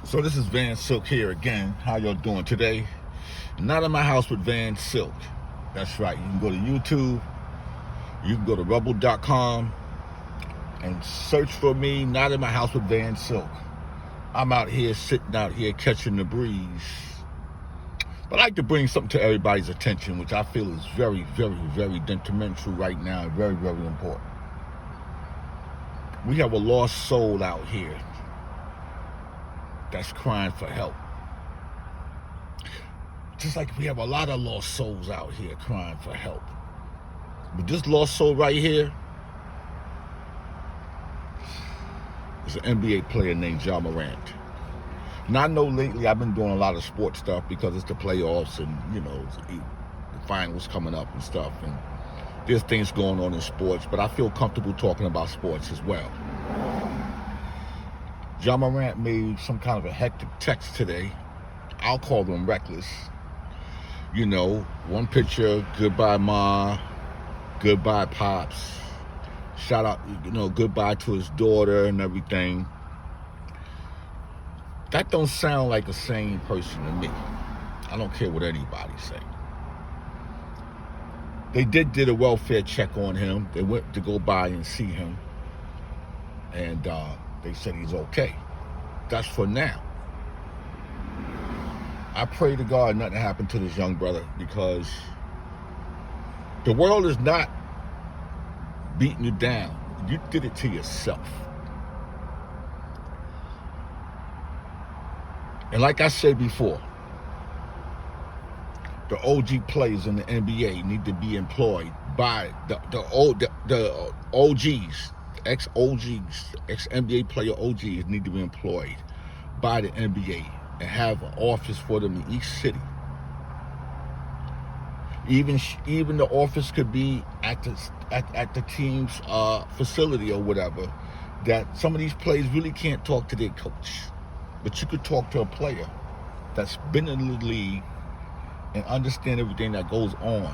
So this is Van Silk here again. How y'all doing today? Not in my house with Van Silk. That's right. You can go to YouTube. You can go to rebel.com and search for me. Not in my house with Van Silk. I'm out here sitting out here catching the breeze. But I like to bring something to everybody's attention, which I feel is very, very, very detrimental right now and very, very important. We have a lost soul out here that's crying for help. Just like we have a lot of lost souls out here crying for help. But this lost soul right here is an NBA player named Ja Morant. Now I know lately I've been doing a lot of sports stuff because it's the playoffs and, the finals coming up and stuff. And there's things going on in sports, but I feel comfortable talking about sports as well. Ja Morant made some kind of a hectic text today. I'll call them reckless. One picture, goodbye Ma, goodbye Pops. Shout out, goodbye to his daughter and everything. That don't sound like a sane person to me. I don't care what anybody say. They did a welfare check on him. They went to go by and see him. And they said he's okay. That's for now. I pray to God nothing happened to this young brother, because the world is not beating you down. You did it to yourself. And like I said before, the OG players in the NBA need to be employed by the OGs. Ex-OGs, ex-NBA player OGs need to be employed by the NBA and have an office for them in each city. Even the office could be at the team's facility or whatever, that some of these players really can't talk to their coach. But you could talk to a player that's been in the league and understand everything that goes on.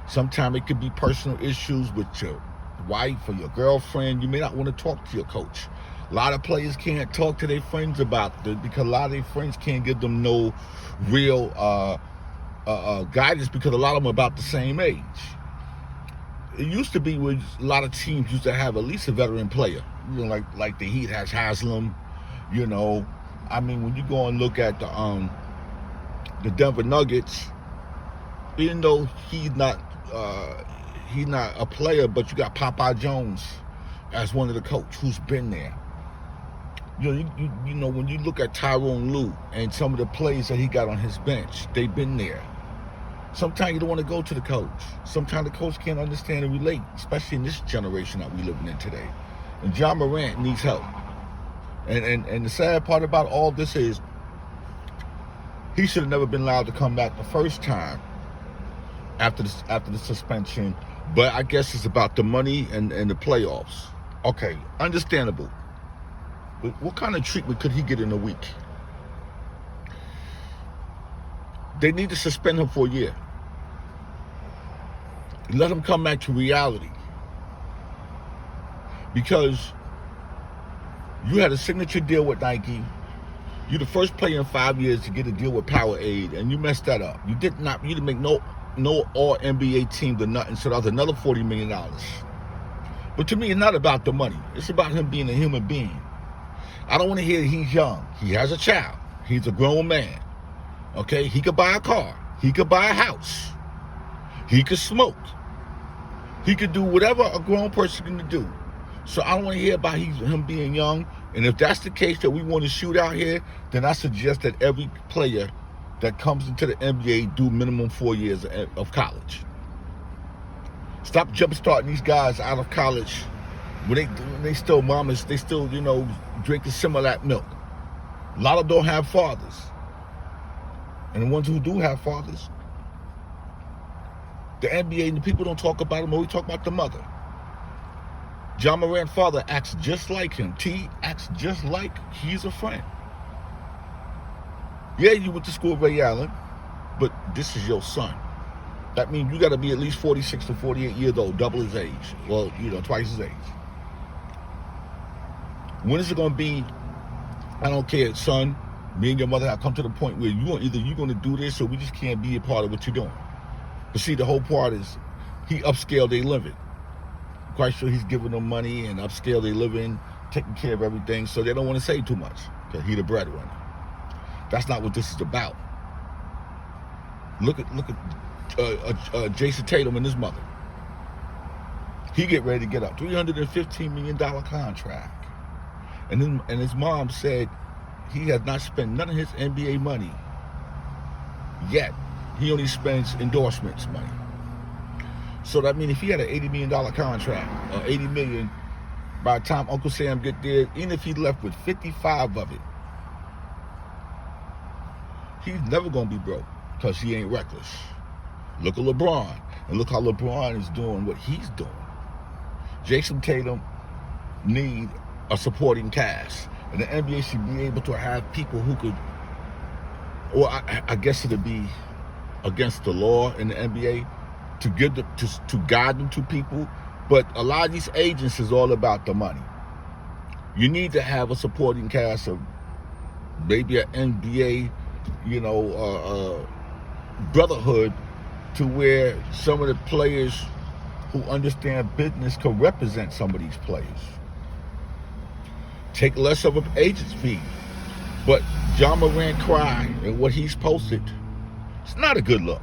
Sometimes it could be personal issues with your wife or your girlfriend. You may not want to talk to your coach. A lot of players can't talk to their friends about it because a lot of their friends can't give them no real guidance, because a lot of them are about the same age. It used to be where a lot of teams used to have at least a veteran player. Like the Heat has Haslam. When you go and look at the Denver Nuggets, even though he's not a player, but you got Popeye Jones as one of the coach who's been there. When you look at Tyronn Lue and some of the plays that he got on his bench, they've been there. Sometimes you don't want to go to the coach. Sometimes the coach can't understand and relate, especially in this generation that we're living in today. And Ja Morant needs help. And the sad part about all this is he should have never been allowed to come back the first time after the suspension. But I guess it's about the money and the playoffs. Okay, understandable. But what kind of treatment could he get in a week? They need to suspend him for a year. Let him come back to reality. Because you had a signature deal with Nike. You're the first player in 5 years to get a deal with Powerade, and you messed that up. You didn't make no all NBA team to nothing, so that was another $40 million. But to me, it's not about the money. It's about him being a human being. I don't want to hear he's young. He has a child. He's a grown man. Okay? He could buy a car. He could buy a house. He could smoke. He could do whatever a grown person can do. So I don't want to hear about him being young. And if that's the case that we want to shoot out here, then I suggest that every player that comes into the NBA do minimum 4 years of college. Stop jumpstarting these guys out of college when they still mamas, they still, drinking Similac milk. A lot of them don't have fathers. And the ones who do have fathers, the NBA and the people don't talk about them, or we talk about the mother. Ja Morant's father acts just like him. T acts just like he's a friend. Yeah, you went to school with Ray Allen, but this is your son. That means you got to be at least 46 to 48 years old, double his age. Well, twice his age. When is it going to be, I don't care, son, Me and your mother have come to the point where either you're going to do this or we just can't be a part of what you're doing. But see, the whole part is he upscaled their living. I'm quite sure he's giving them money and upscale their living, taking care of everything, so they don't want to say too much because he the breadwinner. That's not what this is about. Look at Jason Tatum and his mother. He get ready to get a $315 million contract. And his mom said he has not spent none of his NBA money yet. He only spends endorsements money. So that means if he had an $80 million contract, or $80 million, by the time Uncle Sam get there, even if he left with 55 of it, he's never gonna be broke because he ain't reckless. Look at LeBron, and look how LeBron is doing what he's doing. Jason Tatum need a supporting cast, and the NBA should be able to have people who could, or I guess it'd be against the law in the NBA to give them to guide them to people. But a lot of these agents is all about the money. You need to have a supporting cast of maybe an NBA, brotherhood, to where some of the players who understand business can represent some of these players. Take less of an agent's fee. But Ja Morant cry and what he's posted, it's not a good look.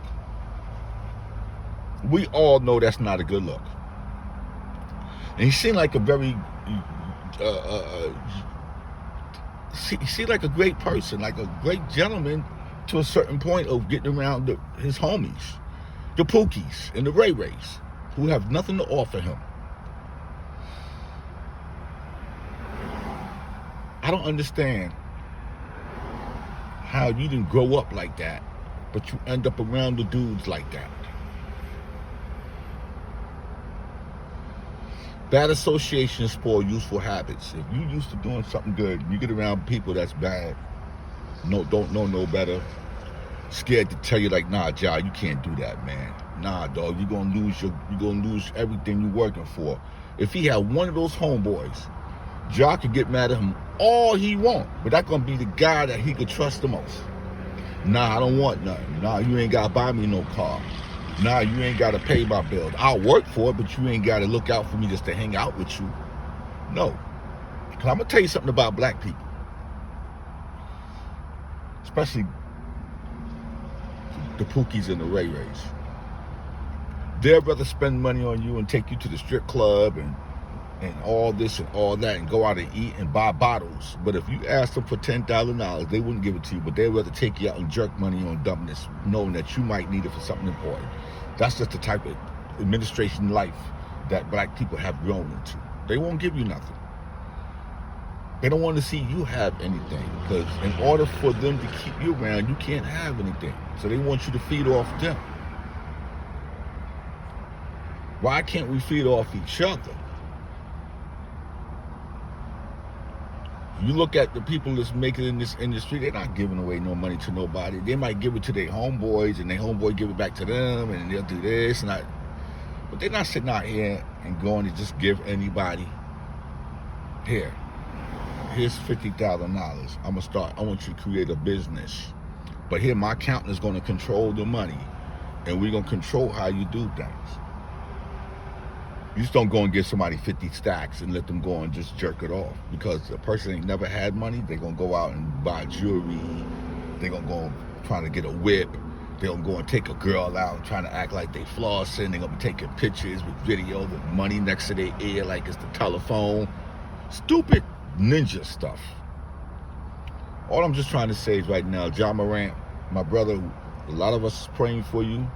We all know that's not a good look. And he seemed like a very, he seemed like a great person, like a great gentleman to a certain point of getting around his homies, the Pookies and the Ray Rays, who have nothing to offer him. I don't understand how you didn't grow up like that, but you end up around the dudes like that. Bad associations spoil useful habits. If you used to doing something good, you get around people that's bad, don't know no better, scared to tell you like, nah, Ja, you can't do that, man. Nah, dog, you're gonna lose everything you're working for. If he had one of those homeboys, Ja could get mad at him all he want, but that's gonna be the guy that he could trust the most. Nah, I don't want nothing. Nah, you ain't gotta buy me no car. Nah, you ain't gotta pay my bills. I'll work for it, but you ain't gotta look out for me just to hang out with you. No. Cause I'm gonna tell you something about black people. Especially the Pookies and the Ray Rays. They'd rather spend money on you and take you to the strip club and all this and all that and go out and eat and buy bottles. But if you ask them for $10,000, they wouldn't give it to you, but they'd rather take you out and jerk money on dumbness, knowing that you might need it for something important. That's just the type of administration life that black people have grown into. They won't give you nothing. They don't want to see you have anything, because in order for them to keep you around, you can't have anything. So they want you to feed off them. Why can't we feed off each other? You look at the people that's making it in this industry, they're not giving away no money to nobody. They might give it to their homeboys, and their homeboy give it back to them, and they'll do this and that. But they're not sitting out here and going to just give anybody, here's $50,000. I want you to create a business. But here, my accountant is going to control the money, and we're going to control how you do things. You just don't go and give somebody 50 stacks and let them go and just jerk it off, because the person ain't never had money. They're going to go out and buy jewelry. They're going to go trying to get a whip. They're going to go and take a girl out trying to act like they flossing. They're going to be taking pictures with video with money next to their ear like it's the telephone. Stupid ninja stuff. All I'm just trying to say is right now, Ja Morant, my brother, a lot of us is praying for you.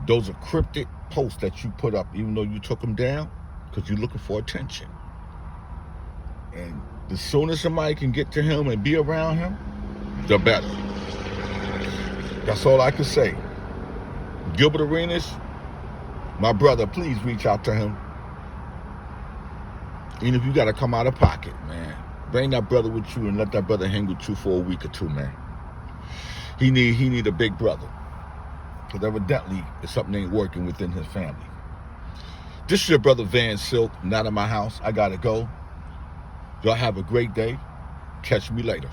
Those are cryptic posts that you put up, even though you took them down, because you're looking for attention. And the sooner somebody can get to him and be around him, the better. That's all I can say. Gilbert Arenas, my brother, please reach out to him. Even if you got to come out of pocket, man. Bring that brother with you and let that brother hang with you for a week or two, man. He need a big brother. Because evidently, something ain't working within his family. This is your brother Van Silk, not in my house. I got to go. Y'all have a great day. Catch me later.